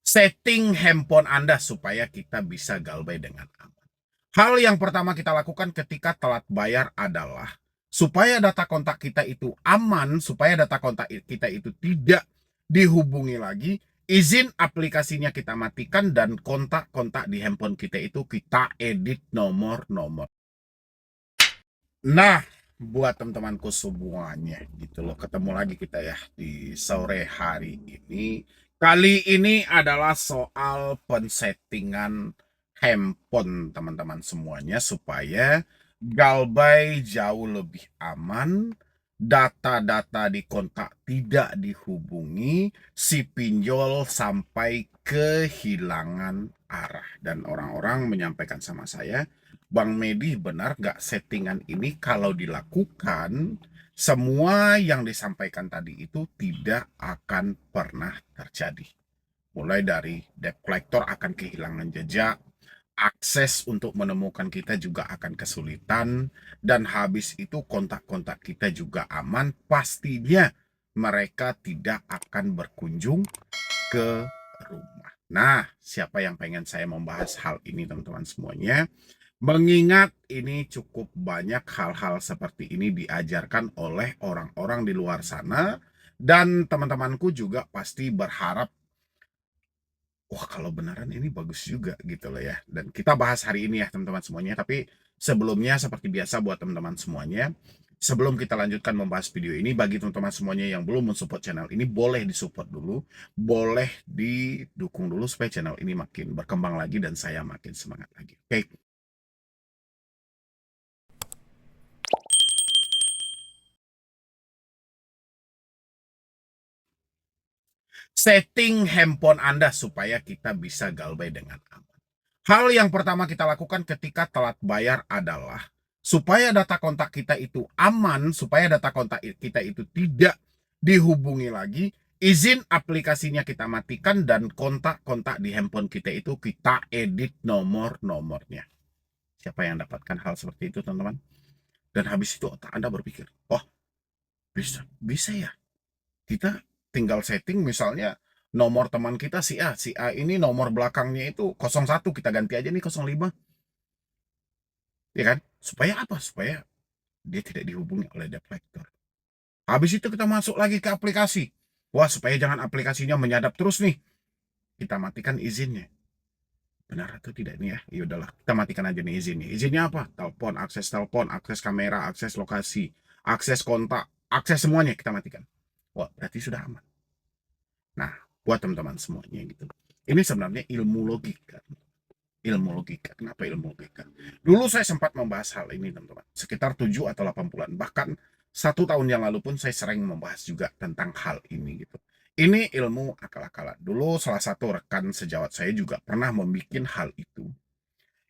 Setting handphone Anda supaya kita bisa galbay dengan aman. Hal yang pertama kita lakukan ketika telat bayar adalah supaya data kontak kita itu aman, supaya data kontak kita itu tidak dihubungi lagi, izin aplikasinya kita matikan dan kontak-kontak di handphone kita itu kita edit nomor-nomor. Nah, buat teman-temanku semuanya gitu loh, ketemu lagi kita ya di sore hari ini. Kali ini adalah soal pensettingan handphone teman-teman semuanya supaya galbay jauh lebih aman, data-data di kontak tidak dihubungi, si pinjol sampai kehilangan arah. Dan orang-orang menyampaikan sama saya, Bang Medi, benar nggak settingan ini kalau dilakukan, semua yang disampaikan tadi itu tidak akan pernah terjadi. Mulai dari debt collector akan kehilangan jejak, akses untuk menemukan kita juga akan kesulitan, dan habis itu kontak-kontak kita juga aman, pastinya mereka tidak akan berkunjung ke rumah. Nah, siapa yang pengen saya membahas hal ini teman-teman semuanya? Mengingat ini cukup banyak hal-hal seperti ini diajarkan oleh orang-orang di luar sana, dan teman-temanku juga pasti berharap, wah kalau beneran ini bagus juga gitu loh ya. Dan kita bahas hari ini ya teman-teman semuanya, tapi sebelumnya seperti biasa buat teman-teman semuanya, sebelum kita lanjutkan membahas video ini, bagi teman-teman semuanya yang belum mensupport channel ini, boleh disupport dulu, boleh didukung dulu supaya channel ini makin berkembang lagi dan saya makin semangat lagi. Oke. Setting handphone Anda supaya kita bisa galbay dengan aman. Hal yang pertama kita lakukan ketika telat bayar adalah supaya data kontak kita itu aman, supaya data kontak kita itu tidak dihubungi lagi, izin aplikasinya kita matikan dan kontak-kontak di handphone kita itu kita edit nomor-nomornya. Siapa yang dapatkan hal seperti itu, teman-teman? Dan habis itu otak Anda berpikir, oh bisa ya. Kita tinggal setting misalnya nomor teman kita si A ini nomor belakangnya itu 01, kita ganti aja nih 05. Ya kan? Supaya apa? Supaya dia tidak dihubungi oleh debt collector. Habis itu kita masuk lagi ke aplikasi. Wah, supaya jangan aplikasinya menyadap terus nih. Kita matikan izinnya. Benar atau tidak nih ya? Ya udahlah, kita matikan aja nih izinnya. Izinnya apa? Telepon, akses kamera, akses lokasi, akses kontak, akses semuanya kita matikan. Wah, berarti sudah aman. Nah, buat teman-teman semuanya gitu. Ini sebenarnya ilmu logika. Ilmu logika. Kenapa ilmu logika? Dulu saya sempat membahas hal ini, teman-teman. Sekitar 7 atau 8 bulan. Bahkan 1 tahun yang lalu pun saya sering membahas juga tentang hal ini gitu. Ini ilmu akal-akalan. Dulu salah satu rekan sejawat saya juga pernah membuat hal itu.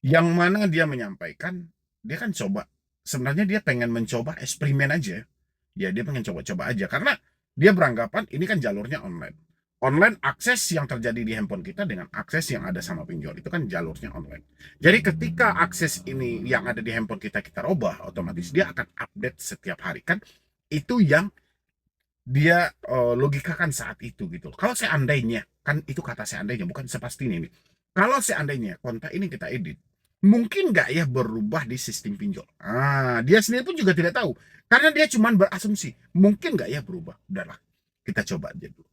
Yang mana dia menyampaikan, dia kan coba. Sebenarnya dia pengen mencoba eksperimen aja. Ya, dia pengen coba-coba aja. Karena dia beranggapan ini kan jalurnya online. Online akses yang terjadi di handphone kita dengan akses yang ada sama pinjol itu kan jalurnya online. Jadi ketika akses ini yang ada di handphone kita robah, otomatis dia akan update setiap hari kan. Itu yang dia logikakan saat itu gitu. Kalau seandainya, kan itu kata seandainya bukan sepastinya ini. Kalau seandainya kontak ini kita edit, mungkin nggak ya berubah di sistem pinjol? Dia sendiri pun juga tidak tahu. Karena dia cuma berasumsi, mungkin nggak ya berubah? Udahlah, kita coba aja dulu.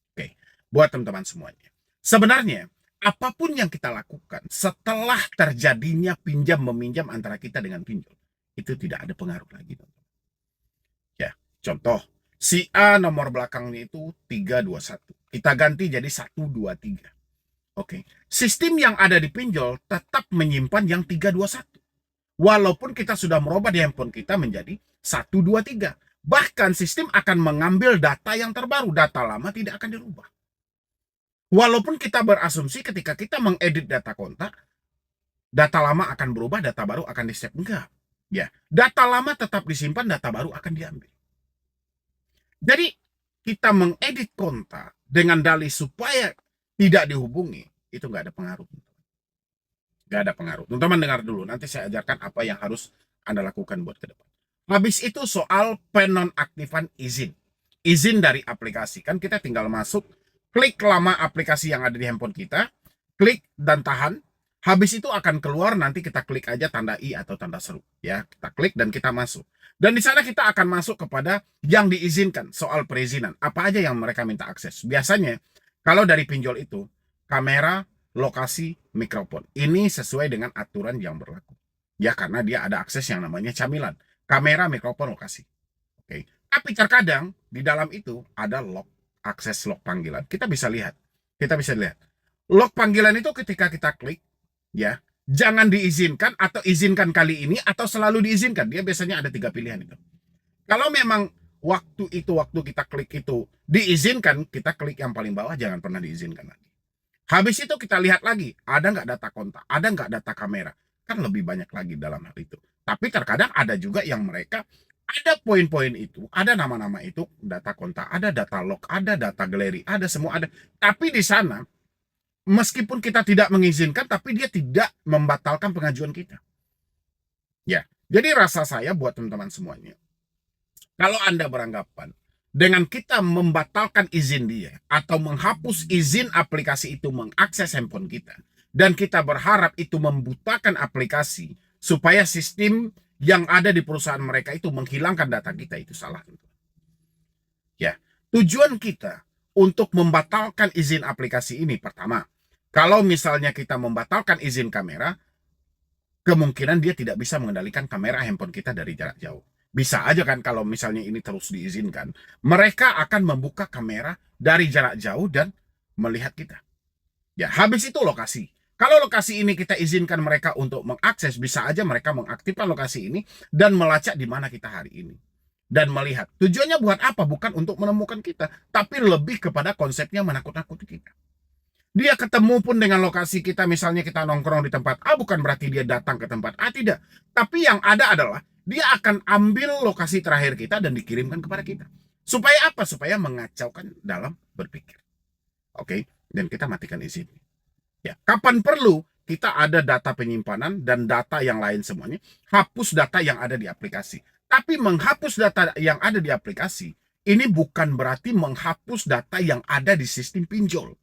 Oke, buat teman-teman semuanya. Sebenarnya, apapun yang kita lakukan setelah terjadinya pinjam meminjam antara kita dengan pinjol, itu tidak ada pengaruh lagi. Ya, contoh, si A nomor belakangnya itu 321. Kita ganti jadi 123. Oke, sistem yang ada di pinjol tetap menyimpan yang 321. Walaupun kita sudah merubah di handphone kita menjadi 123. Bahkan sistem akan mengambil data yang terbaru, data lama tidak akan dirubah. Walaupun kita berasumsi ketika kita mengedit data kontak, data lama akan berubah, data baru akan di-save. Enggak. Ya, data lama tetap disimpan, data baru akan diambil. Jadi, kita mengedit kontak dengan dalih supaya tidak dihubungi, itu nggak ada pengaruh. Nggak ada pengaruh. Teman-teman dengar dulu, nanti saya ajarkan apa yang harus Anda lakukan buat ke depan. Habis itu soal penonaktifan izin. Izin dari aplikasi. Kan kita tinggal masuk klik lama aplikasi yang ada di handphone kita, klik dan tahan. Habis itu akan keluar, nanti kita klik aja tanda i atau tanda seru. Ya, kita klik dan kita masuk. Dan di sana kita akan masuk kepada yang diizinkan, soal perizinan. Apa aja yang mereka minta akses. Biasanya, kalau dari pinjol itu, kamera, lokasi, mikrofon. Ini sesuai dengan aturan yang berlaku. Ya, karena dia ada akses yang namanya camilan. Kamera, mikrofon, lokasi. Oke. Tapi terkadang, di dalam itu ada log, akses log panggilan. Kita bisa lihat. Log panggilan itu ketika kita klik, ya, jangan diizinkan atau izinkan kali ini atau selalu diizinkan. Dia biasanya ada 3 pilihan itu. Kalau memang waktu kita klik itu diizinkan, kita klik yang paling bawah, jangan pernah diizinkan lagi. Habis itu kita lihat lagi, ada nggak data kontak, ada nggak data kamera. Kan lebih banyak lagi dalam hal itu. Tapi terkadang ada juga yang mereka ada poin-poin itu, ada nama-nama itu, data kontak, ada data log, ada data galeri, ada semua ada. Tapi di sana meskipun kita tidak mengizinkan, tapi dia tidak membatalkan pengajuan kita. Ya, jadi rasa saya buat teman-teman semuanya, kalau Anda beranggapan dengan kita membatalkan izin dia atau menghapus izin aplikasi itu mengakses handphone kita, dan kita berharap itu membutakan aplikasi supaya sistem yang ada di perusahaan mereka itu menghilangkan data kita, itu salah. Ya, tujuan kita untuk membatalkan izin aplikasi ini, pertama, kalau misalnya kita membatalkan izin kamera, kemungkinan dia tidak bisa mengendalikan kamera handphone kita dari jarak jauh. Bisa aja kan kalau misalnya ini terus diizinkan, mereka akan membuka kamera dari jarak jauh dan melihat kita. Ya, habis itu lokasi. Kalau lokasi ini kita izinkan mereka untuk mengakses, bisa aja mereka mengaktifkan lokasi ini dan melacak di mana kita hari ini. Dan melihat. Tujuannya buat apa? Bukan untuk menemukan kita, tapi lebih kepada konsepnya menakut-nakuti kita. Dia ketemu pun dengan lokasi kita, misalnya kita nongkrong di tempat A, bukan berarti dia datang ke tempat A, tidak. Tapi yang ada adalah, dia akan ambil lokasi terakhir kita dan dikirimkan kepada kita. Supaya apa? Supaya mengacaukan dalam berpikir. Oke? Dan kita matikan izin. Ya, kapan perlu, kita ada data penyimpanan dan data yang lain semuanya. Hapus data yang ada di aplikasi. Tapi menghapus data yang ada di aplikasi, ini bukan berarti menghapus data yang ada di sistem pinjol.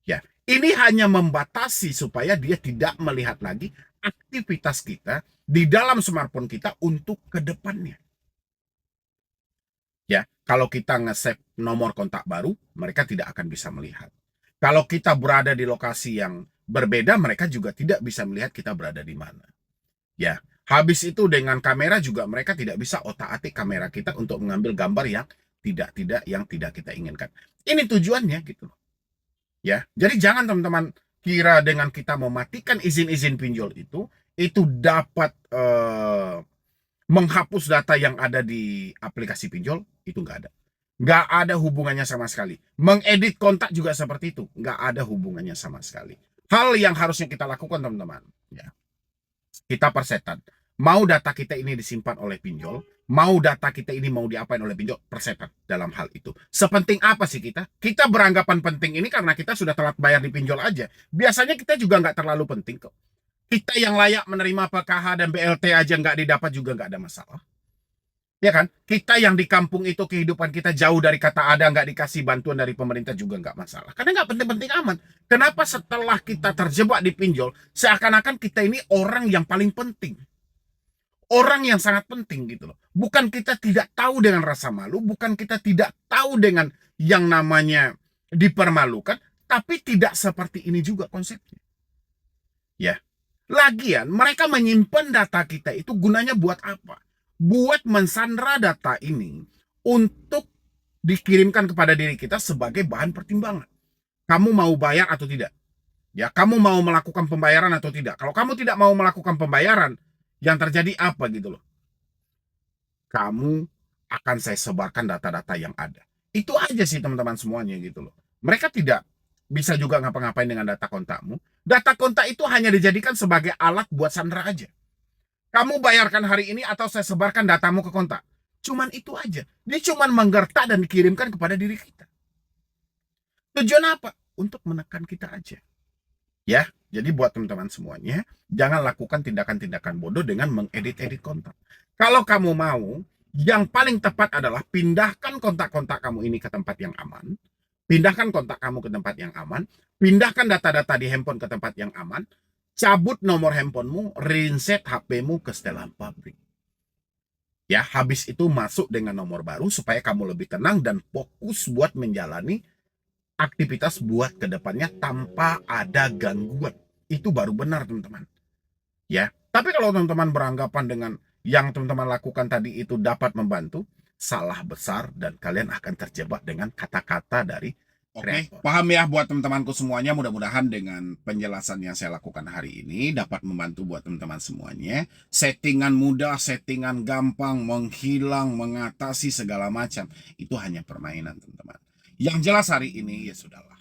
Ya, ini hanya membatasi supaya dia tidak melihat lagi aktivitas kita di dalam smartphone kita untuk ke depannya. Ya, kalau kita nge-save nomor kontak baru, mereka tidak akan bisa melihat. Kalau kita berada di lokasi yang berbeda, mereka juga tidak bisa melihat kita berada di mana. Ya, habis itu dengan kamera juga mereka tidak bisa otak-atik kamera kita untuk mengambil gambar yang tidak kita inginkan. Ini tujuannya gitu. Ya, jadi jangan teman-teman kira dengan kita mematikan izin-izin pinjol itu dapat menghapus data yang ada di aplikasi pinjol, itu nggak ada. Nggak ada hubungannya sama sekali. Mengedit kontak juga seperti itu, nggak ada hubungannya sama sekali. Hal yang harusnya kita lakukan teman-teman, ya, kita persetan. Mau data kita ini disimpan oleh pinjol, mau data kita ini mau diapain oleh pinjol, persetan dalam hal itu. Sepenting apa sih kita? Kita beranggapan penting ini karena kita sudah telat bayar di pinjol aja. Biasanya kita juga nggak terlalu penting kok. Kita yang layak menerima PKH dan BLT aja nggak didapat juga nggak ada masalah. Ya kan? Kita yang di kampung itu kehidupan kita jauh dari kata ada, nggak dikasih bantuan dari pemerintah juga nggak masalah. Karena nggak penting-penting amat. Kenapa setelah kita terjebak di pinjol, seakan-akan kita ini orang yang paling penting. Orang yang sangat penting gitu loh. Bukan kita tidak tahu dengan rasa malu, bukan kita tidak tahu dengan yang namanya dipermalukan, tapi tidak seperti ini juga konsepnya. Ya. Lagian mereka menyimpan data kita itu gunanya buat apa? Buat mensandra data ini untuk dikirimkan kepada diri kita sebagai bahan pertimbangan. Kamu mau bayar atau tidak? Ya, kamu mau melakukan pembayaran atau tidak? Kalau kamu tidak mau melakukan pembayaran, yang terjadi apa gitu loh? Kamu akan saya sebarkan data-data yang ada. Itu aja sih teman-teman semuanya gitu loh. Mereka tidak bisa juga ngapa-ngapain dengan data kontakmu. Data kontak itu hanya dijadikan sebagai alat buat sandra aja. Kamu bayarkan hari ini atau saya sebarkan datamu ke kontak. Cuman itu aja. Dia cuman menggertak dan dikirimkan kepada diri kita. Tujuan apa? Untuk menekan kita aja. Ya, jadi buat teman-teman semuanya, jangan lakukan tindakan-tindakan bodoh dengan mengedit-edit kontak. Kalau kamu mau, yang paling tepat adalah pindahkan kontak-kontak kamu ini ke tempat yang aman. Pindahkan kontak kamu ke tempat yang aman, pindahkan data-data di handphone ke tempat yang aman, cabut nomor handphonemu, reset HP-mu ke setelan pabrik. Ya, habis itu masuk dengan nomor baru supaya kamu lebih tenang dan fokus buat menjalani aktivitas buat kedepannya tanpa ada gangguan. Itu baru benar, teman-teman. Ya, tapi kalau teman-teman beranggapan dengan yang teman-teman lakukan tadi itu dapat membantu, salah besar dan kalian akan terjebak dengan kata-kata dari Oke, paham ya buat teman-temanku semuanya. Mudah-mudahan dengan penjelasan yang saya lakukan hari ini dapat membantu buat teman-teman semuanya. Settingan mudah, settingan gampang, menghilang, mengatasi segala macam. Itu hanya permainan, teman-teman. Yang jelas hari ini, ya sudahlah.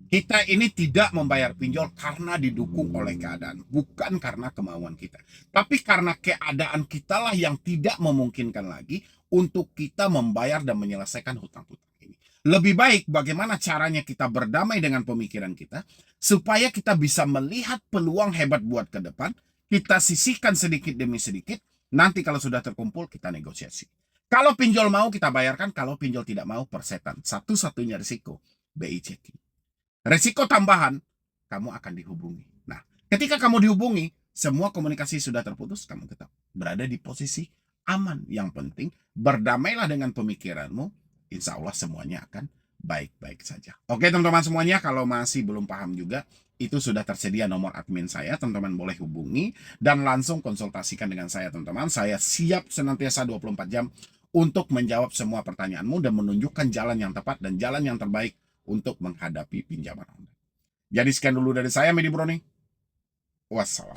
Kita ini tidak membayar pinjol karena didukung oleh keadaan. Bukan karena kemauan kita. Tapi karena keadaan kitalah yang tidak memungkinkan lagi untuk kita membayar dan menyelesaikan hutang-hutang ini. Lebih baik bagaimana caranya kita berdamai dengan pemikiran kita, supaya kita bisa melihat peluang hebat buat ke depan, kita sisihkan sedikit demi sedikit, nanti kalau sudah terkumpul, kita negosiasi. Kalau pinjol mau, kita bayarkan. Kalau pinjol tidak mau, persetan. Satu-satunya risiko, BI checking. Risiko tambahan, kamu akan dihubungi. Nah, ketika kamu dihubungi, semua komunikasi sudah terputus, kamu tetap berada di posisi aman. Yang penting, berdamailah dengan pemikiranmu, insya Allah semuanya akan baik-baik saja. Oke teman-teman semuanya, kalau masih belum paham juga, itu sudah tersedia nomor admin saya, teman-teman boleh hubungi dan langsung konsultasikan dengan saya teman-teman. Saya siap senantiasa 24 jam untuk menjawab semua pertanyaanmu dan menunjukkan jalan yang tepat dan jalan yang terbaik untuk menghadapi pinjaman Anda. Jadi sekian dulu dari saya, Medi Browning. Wassalam.